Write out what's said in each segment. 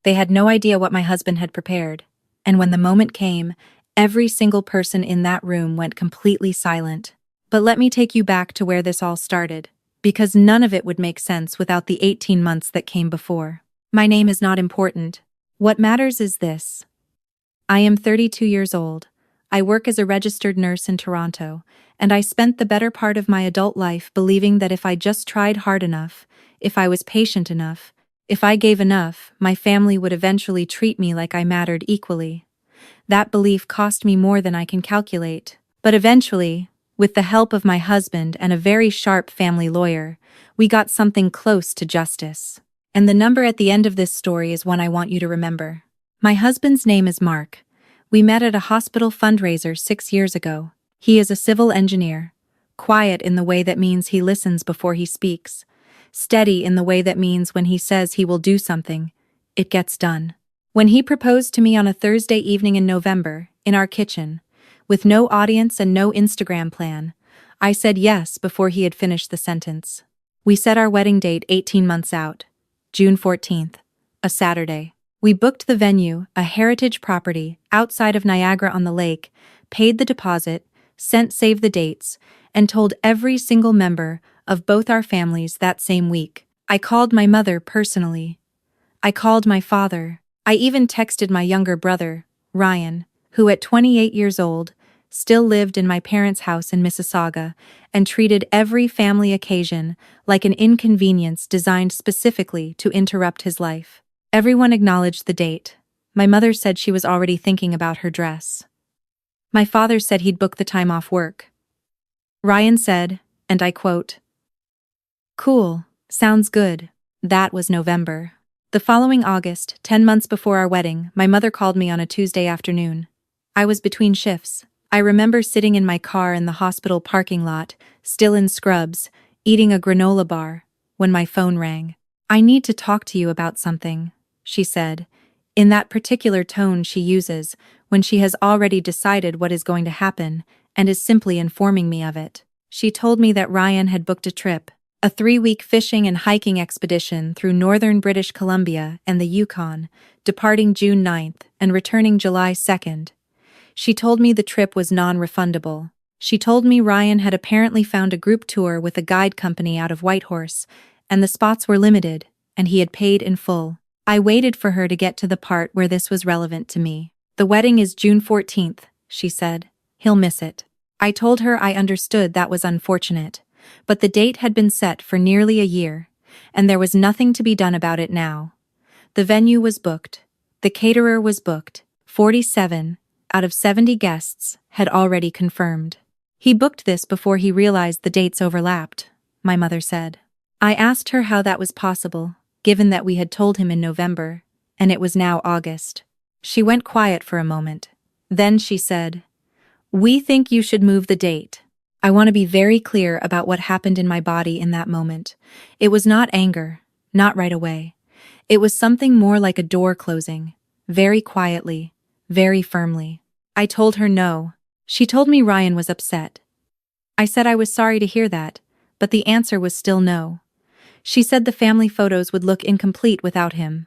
They had no idea what my husband had prepared, and when the moment came, every single person in that room went completely silent. But let me take you back to where this all started, because none of it would make sense without the 18 months that came before. My name is not important. What matters is this. I am 32 years old. I work as a registered nurse in Toronto, and I spent the better part of my adult life believing that if I just tried hard enough, if I was patient enough, if I gave enough, my family would eventually treat me like I mattered equally. That belief cost me more than I can calculate. But eventually, with the help of my husband and a very sharp family lawyer, we got something close to justice. And the number at the end of this story is one I want you to remember. My husband's name is Mark. We met at a hospital fundraiser 6 years ago. He is a civil engineer, quiet in the way that means he listens before he speaks, steady in the way that means when he says he will do something, it gets done. When he proposed to me on a Thursday evening in November, in our kitchen, with no audience and no Instagram plan, I said yes before he had finished the sentence. We set our wedding date 18 months out, June 14th, a Saturday. We booked the venue, a heritage property outside of Niagara-on-the-Lake, paid the deposit, sent save the dates, and told every single member of both our families that same week. I called my mother personally. I called my father. I even texted my younger brother, Ryan, who at 28 years old, still lived in my parents' house in Mississauga and treated every family occasion like an inconvenience designed specifically to interrupt his life. Everyone acknowledged the date. My mother said she was already thinking about her dress. My father said he'd booked the time off work. Ryan said, and I quote, "Cool, sounds good." That was November. The following August, 10 months before our wedding, my mother called me on a Tuesday afternoon. I was between shifts. I remember sitting in my car in the hospital parking lot, still in scrubs, eating a granola bar, when my phone rang. "I need to talk to you about something," she said, in that particular tone she uses when she has already decided what is going to happen and is simply informing me of it. She told me that Ryan had booked a trip, a 3-week fishing and hiking expedition through northern British Columbia and the Yukon, departing June 9th and returning July 2nd. She told me the trip was non-refundable. She told me Ryan had apparently found a group tour with a guide company out of Whitehorse, and the spots were limited, and he had paid in full. I waited for her to get to the part where this was relevant to me. "The wedding is June 14th, she said. "He'll miss it." I told her I understood that was unfortunate, but the date had been set for nearly a year, and there was nothing to be done about it now. The venue was booked. The caterer was booked. 47 out of 70 guests had already confirmed. He booked this before he realized the dates overlapped, my mother said. I asked her how that was possible, given that we had told him in November, and it was now August. She went quiet for a moment. Then she said, "We think you should move the date." I want to be very clear about what happened in my body in that moment. It was not anger, not right away. It was something more like a door closing, very quietly, very firmly. I told her no. She told me Ryan was upset. I said I was sorry to hear that, but the answer was still no. She said the family photos would look incomplete without him.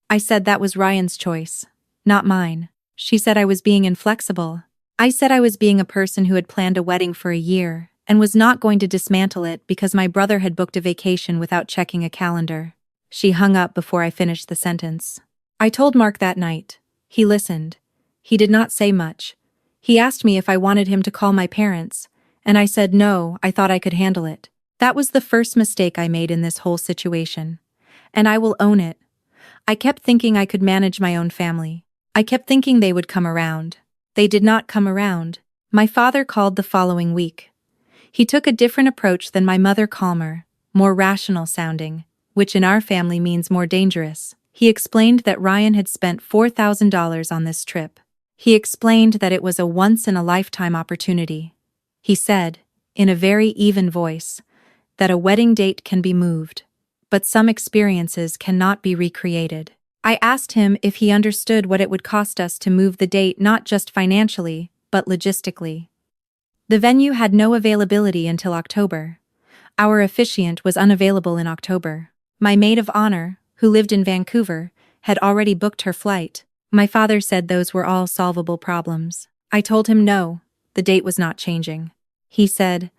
I said that was Ryan's choice, not mine. She said I was being inflexible. I said I was being a person who had planned a wedding for a year and was not going to dismantle it because my brother had booked a vacation without checking a calendar. She hung up before I finished the sentence. I told Mark that night. He listened. He did not say much. He asked me if I wanted him to call my parents, and I said no, I thought I could handle it. That was the first mistake I made in this whole situation. And I will own it. I kept thinking I could manage my own family. I kept thinking they would come around. They did not come around. My father called the following week. He took a different approach than my mother, calmer, more rational sounding, which in our family means more dangerous. He explained that Ryan had spent $4,000 on this trip. He explained that it was a once-in-a-lifetime opportunity. He said, in a very even voice, that a wedding date can be moved, but some experiences cannot be recreated. I asked him if he understood what it would cost us to move the date not just financially, but logistically. The venue had no availability until October. Our officiant was unavailable in October. My maid of honor, who lived in Vancouver, had already booked her flight. My father said those were all solvable problems. I told him no, the date was not changing. He said,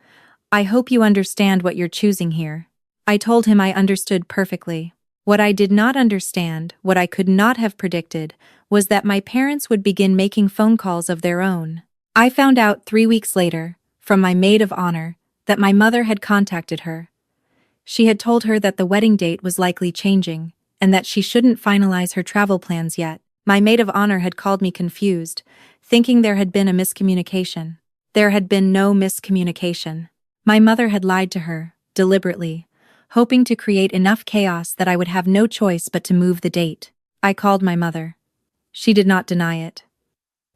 "I hope you understand what you're choosing here." I told him I understood perfectly. What I did not understand, what I could not have predicted, was that my parents would begin making phone calls of their own. I found out 3 weeks later, from my maid of honor, that my mother had contacted her. She had told her that the wedding date was likely changing, and that she shouldn't finalize her travel plans yet. My maid of honor had called me confused, thinking there had been a miscommunication. There had been no miscommunication. My mother had lied to her, deliberately, hoping to create enough chaos that I would have no choice but to move the date. I called my mother. She did not deny it.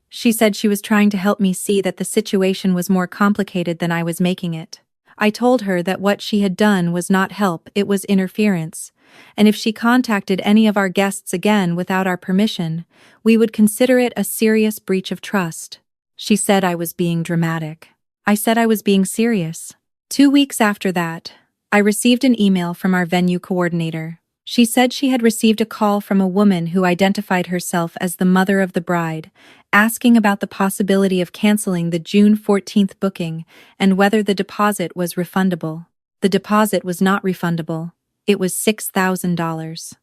She said she was trying to help me see that the situation was more complicated than I was making it. I told her that what she had done was not help, it was interference, and if she contacted any of our guests again without our permission, we would consider it a serious breach of trust. She said I was being dramatic. I said I was being serious. 2 weeks after that, I received an email from our venue coordinator. She said she had received a call from a woman who identified herself as the mother of the bride, asking about the possibility of canceling the June 14th booking and whether the deposit was refundable. The deposit was not refundable. It was $6,000.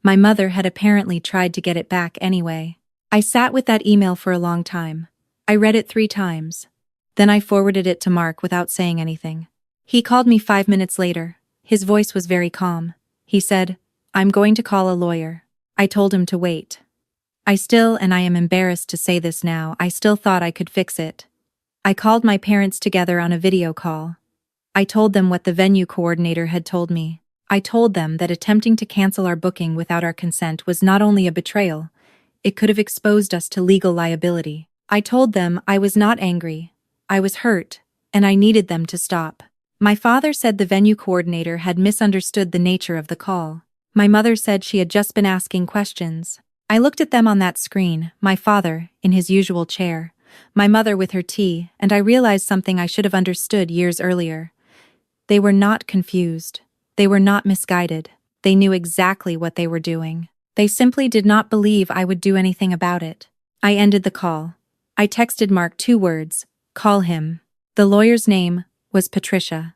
My mother had apparently tried to get it back anyway. I sat with that email for a long time. I read it 3 times. Then I forwarded it to Mark without saying anything. He called me 5 minutes later. His voice was very calm. He said, "I'm going to call a lawyer." I told him to wait. And I am embarrassed to say this now, I still thought I could fix it. I called my parents together on a video call. I told them what the venue coordinator had told me. I told them that attempting to cancel our booking without our consent was not only a betrayal, it could have exposed us to legal liability. I told them I was not angry. I was hurt, and I needed them to stop. My father said the venue coordinator had misunderstood the nature of the call. My mother said she had just been asking questions. I looked at them on that screen, my father, in his usual chair, my mother with her tea, and I realized something I should have understood years earlier. They were not confused. They were not misguided. They knew exactly what they were doing. They simply did not believe I would do anything about it. I ended the call. I texted Mark 2 words, "Call him." The lawyer's name was Patricia.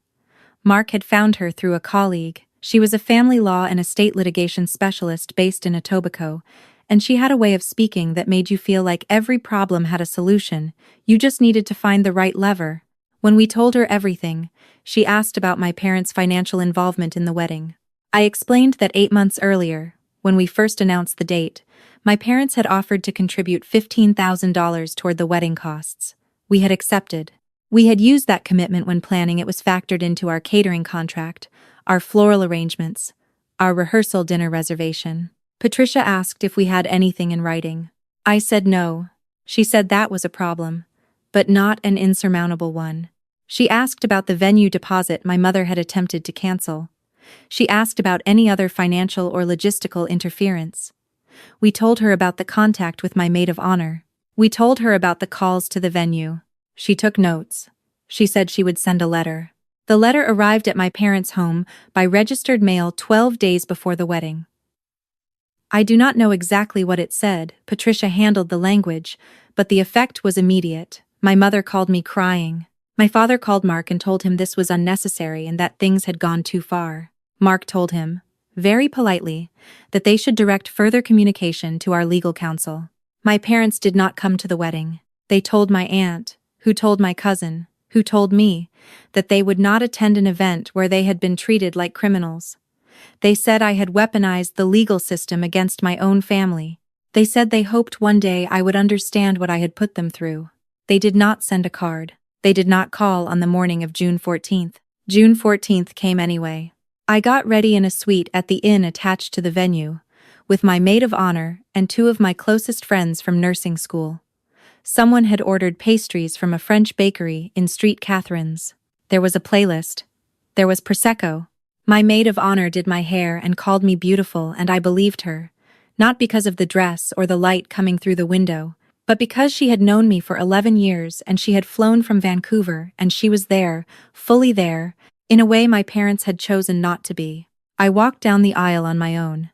Mark had found her through a colleague. She was a family law and estate litigation specialist based in Etobicoke, and she had a way of speaking that made you feel like every problem had a solution, you just needed to find the right lever. When we told her everything, she asked about my parents' financial involvement in the wedding. I explained that 8 months earlier, when we first announced the date, my parents had offered to contribute $15,000 toward the wedding costs. We had accepted. We had used that commitment when planning. It was factored into our catering contract, our floral arrangements, our rehearsal dinner reservation. Patricia asked if we had anything in writing. I said no. She said that was a problem, but not an insurmountable one. She asked about the venue deposit my mother had attempted to cancel. She asked about any other financial or logistical interference. We told her about the contact with my maid of honor. We told her about the calls to the venue. She took notes. She said she would send a letter. The letter arrived at my parents' home by registered mail 12 days before the wedding. I do not know exactly what it said. Patricia handled the language, but the effect was immediate. My mother called me crying. My father called Mark and told him this was unnecessary and that things had gone too far. Mark told him, very politely, that they should direct further communication to our legal counsel. My parents did not come to the wedding. They told my aunt, who told my cousin, who told me, that they would not attend an event where they had been treated like criminals. They said I had weaponized the legal system against my own family. They said they hoped one day I would understand what I had put them through. They did not send a card. They did not call on the morning of June 14th. June 14th came anyway. I got ready in a suite at the inn attached to the venue, with my maid of honor and 2 of my closest friends from nursing school. Someone had ordered pastries from a French bakery in Street Catherine's. There was a playlist. There was Prosecco. My maid of honor did my hair and called me beautiful, and I believed her, not because of the dress or the light coming through the window, but because she had known me for 11 years and she had flown from Vancouver and she was there, fully there, in a way my parents had chosen not to be. I walked down the aisle on my own.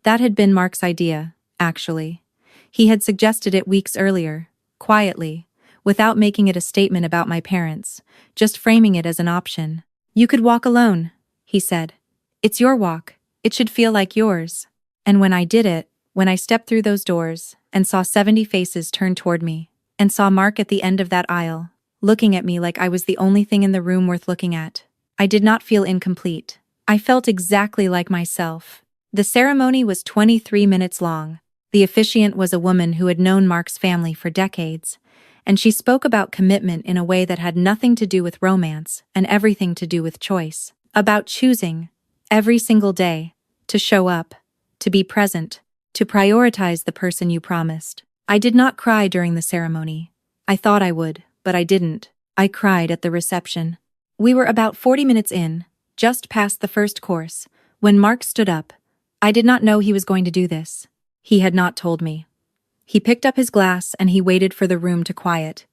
That had been Mark's idea, actually. He had suggested it weeks earlier, quietly, without making it a statement about my parents, just framing it as an option. "You could walk alone," he said. "It's your walk. It should feel like yours." And when I did it, when I stepped through those doors and saw 70 faces turn toward me, and saw Mark at the end of that aisle, looking at me like I was the only thing in the room worth looking at, I did not feel incomplete. I felt exactly like myself. The ceremony was 23 minutes long. The officiant was a woman who had known Mark's family for decades, and she spoke about commitment in a way that had nothing to do with romance and everything to do with choice. About choosing, every single day, to show up, to be present, to prioritize the person you promised. I did not cry during the ceremony. I thought I would, but I didn't. I cried at the reception. We were about 40 minutes in, just past the first course, when Mark stood up. I did not know he was going to do this. He had not told me. He picked up his glass and he waited for the room to quiet,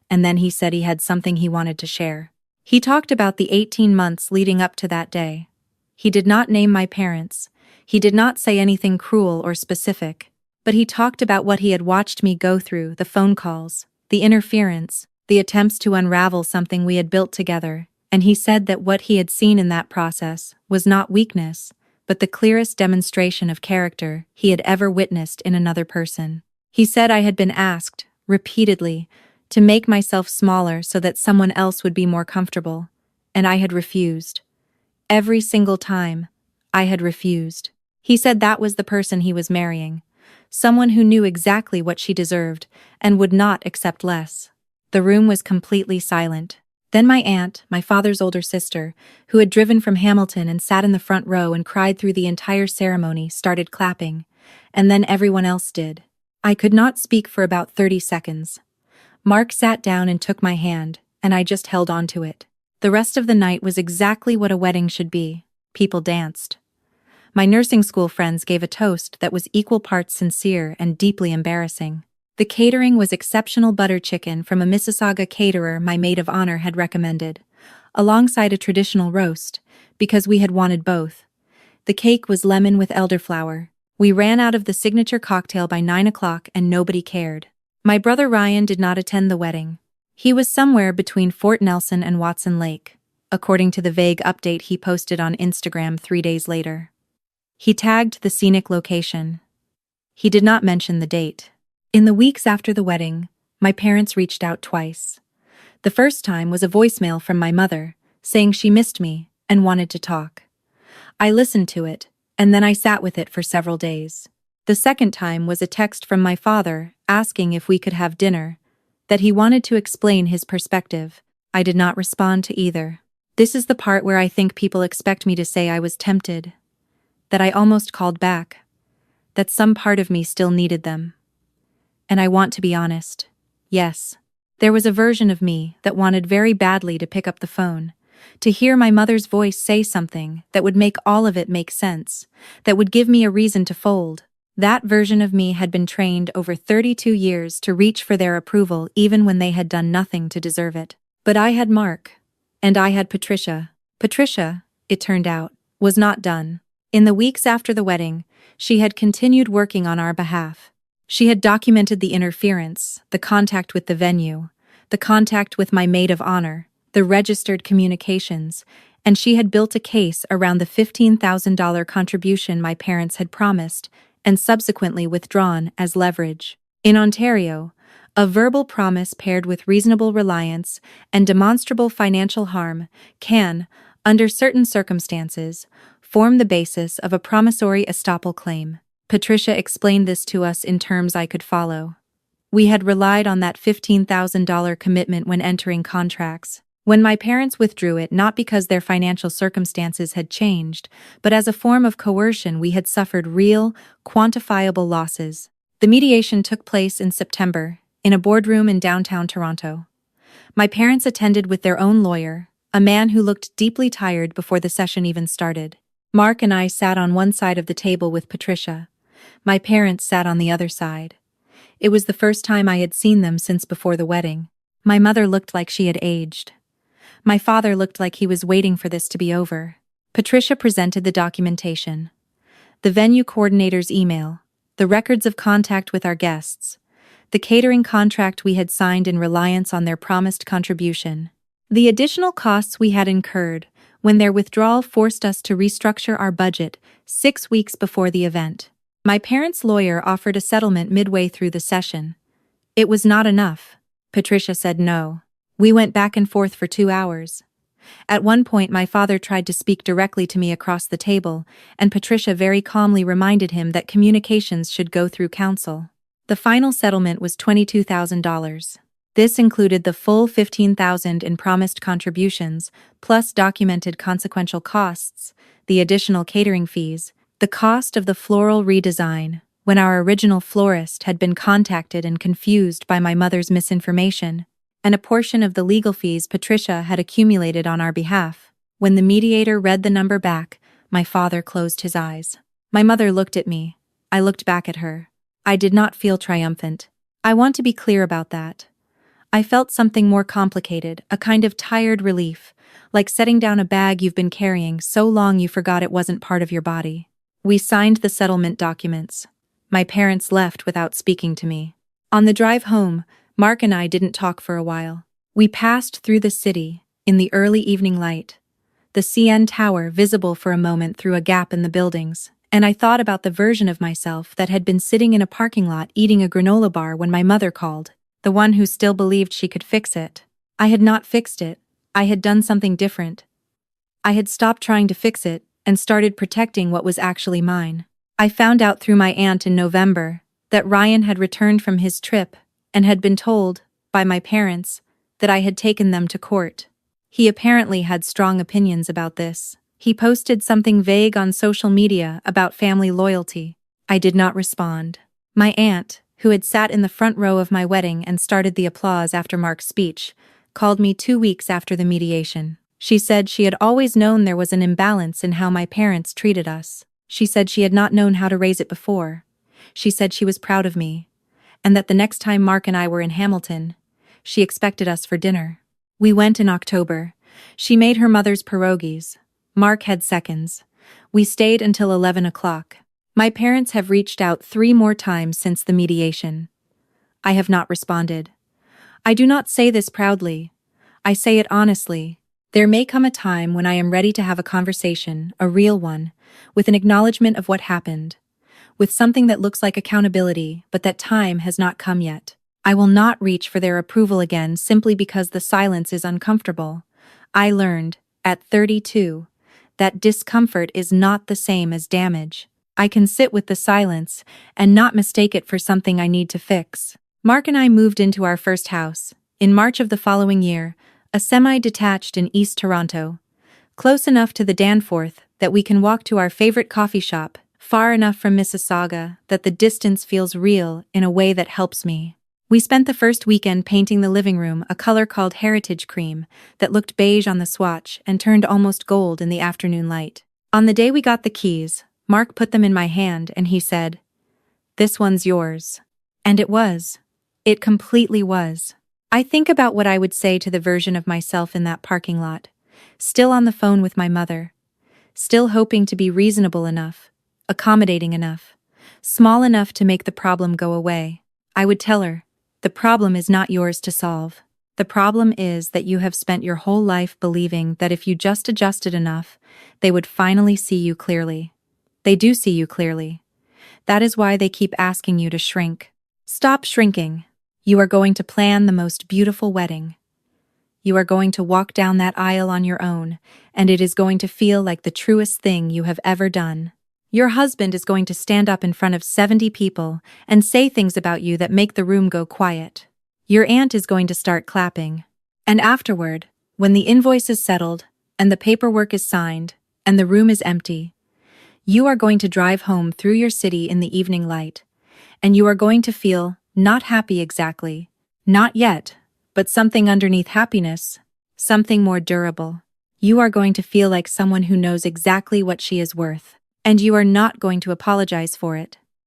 and then he said he had something he wanted to share. He talked about the 18 months leading up to that day. He did not name my parents. He did not say anything cruel or specific, but he talked about what he had watched me go through, the phone calls, the interference, the attempts to unravel something we had built together, and he said that what he had seen in that process was not weakness, but the clearest demonstration of character he had ever witnessed in another person. He said I had been asked, repeatedly, to make myself smaller so that someone else would be more comfortable, and I had refused. Every single time, I had refused. He said that was the person he was marrying, someone who knew exactly what she deserved and would not accept less. The room was completely silent. Then my aunt, my father's older sister, who had driven from Hamilton and sat in the front row and cried through the entire ceremony, started clapping, and then everyone else did. I could not speak for about 30 seconds. Mark sat down and took my hand, and I just held on to it. The rest of the night was exactly what a wedding should be. People danced. My nursing school friends gave a toast that was equal parts sincere and deeply embarrassing. The catering was exceptional butter chicken from a Mississauga caterer my maid of honor had recommended, alongside a traditional roast, because we had wanted both. The cake was lemon with elderflower. We ran out of the signature cocktail by 9 o'clock and nobody cared. My brother Ryan did not attend the wedding. He was somewhere between Fort Nelson and Watson Lake, according to the vague update he posted on Instagram 3 days later. He tagged the scenic location. He did not mention the date. In the weeks after the wedding, my parents reached out twice. The first time was a voicemail from my mother, saying she missed me and wanted to talk. I listened to it, and then I sat with it for several days. The second time was a text from my father asking if we could have dinner, that he wanted to explain his perspective. I did not respond to either. This is the part where I think people expect me to say I was tempted, that I almost called back, that some part of me still needed them. And I want to be honest. Yes, there was a version of me that wanted very badly to pick up the phone, to hear my mother's voice say something that would make all of it make sense, that would give me a reason to fold. That version of me had been trained over 32 years to reach for their approval even when they had done nothing to deserve it. But I had Mark, and I had Patricia. Patricia, it turned out, was not done. In the weeks after the wedding, she had continued working on our behalf. She had documented the interference, the contact with the venue, the contact with my maid of honor, the registered communications, and she had built a case around the $15,000 contribution my parents had promised and subsequently withdrawn as leverage. In Ontario, a verbal promise paired with reasonable reliance and demonstrable financial harm can, under certain circumstances, form the basis of a promissory estoppel claim. Patricia explained this to us in terms I could follow. We had relied on that $15,000 commitment when entering contracts. When my parents withdrew it, not because their financial circumstances had changed, but as a form of coercion, we had suffered real, quantifiable losses. The mediation took place in September, in a boardroom in downtown Toronto. My parents attended with their own lawyer, a man who looked deeply tired before the session even started. Mark and I sat on one side of the table with Patricia. My parents sat on the other side. It was the first time I had seen them since before the wedding. My mother looked like she had aged. My father looked like he was waiting for this to be over. Patricia presented the documentation. the venue coordinator's email, the records of contact with our guests, the catering contract we had signed in reliance on their promised contribution, the additional costs we had incurred when their withdrawal forced us to restructure our budget 6 weeks before the event. My parents' lawyer offered a settlement midway through the session. It was not enough. Patricia said no. We went back and forth for 2 hours. At one point, my father tried to speak directly to me across the table, and Patricia very calmly reminded him that communications should go through counsel. The final settlement was $22,000. This included the full $15,000 in promised contributions, plus documented consequential costs, the additional catering fees, the cost of the floral redesign, when our original florist had been contacted and confused by my mother's misinformation, and a portion of the legal fees Patricia had accumulated on our behalf. When the mediator read the number back, my father closed his eyes. My mother looked at me. I looked back at her. I did not feel triumphant. I want to be clear about that. I felt something more complicated, a kind of tired relief, like setting down a bag you've been carrying so long you forgot it wasn't part of your body. We signed the settlement documents. My parents left without speaking to me. On the drive home, Mark and I didn't talk for a while. We passed through the city, in the early evening light, the CN Tower visible for a moment through a gap in the buildings, and I thought about the version of myself that had been sitting in a parking lot eating a granola bar when my mother called, the one who still believed she could fix it. I had not fixed it. I had done something different. I had stopped trying to fix it and started protecting what was actually mine. I found out through my aunt in November that Ryan had returned from his trip and had been told, by my parents, that I had taken them to court. He apparently had strong opinions about this. He posted something vague on social media about family loyalty. I did not respond. My aunt, who had sat in the front row of my wedding and started the applause after Mark's speech, called me 2 weeks after the mediation. She said she had always known there was an imbalance in how my parents treated us. She said she had not known how to raise it before. She said she was proud of me, and that the next time Mark and I were in Hamilton, she expected us for dinner. We went in October. She made her mother's pierogies. Mark had seconds. We stayed until 11 o'clock. My parents have reached out 3 more times since the mediation. I have not responded. I do not say this proudly. I say it honestly. There may come a time when I am ready to have a conversation, a real one, with an acknowledgement of what happened, with something that looks like accountability, but that time has not come yet. I will not reach for their approval again simply because the silence is uncomfortable. I learned, at 32, that discomfort is not the same as damage. I can sit with the silence and not mistake it for something I need to fix. Mark and I moved into our first house, in March of the following year, a semi-detached in East Toronto, close enough to the Danforth that we can walk to our favorite coffee shop, far enough from Mississauga that the distance feels real in a way that helps me. We spent the first weekend painting the living room a color called Heritage Cream that looked beige on the swatch and turned almost gold in the afternoon light. On the day we got the keys, Mark put them in my hand and he said, "This one's yours." And it was. It completely was. I think about what I would say to the version of myself in that parking lot, still on the phone with my mother, still hoping to be reasonable enough, accommodating enough, small enough to make the problem go away. I would tell her, the problem is not yours to solve. The problem is that you have spent your whole life believing that if you just adjusted enough, they would finally see you clearly. They do see you clearly. That is why they keep asking you to shrink. Stop shrinking. You are going to plan the most beautiful wedding. You are going to walk down that aisle on your own, and it is going to feel like the truest thing you have ever done. Your husband is going to stand up in front of 70 people and say things about you that make the room go quiet. Your aunt is going to start clapping. And afterward, when the invoice is settled, and the paperwork is signed, and the room is empty, you are going to drive home through your city in the evening light, and you are going to feel not happy exactly, not yet, but something underneath happiness, something more durable. You are going to feel like someone who knows exactly what she is worth, and you are not going to apologize for it.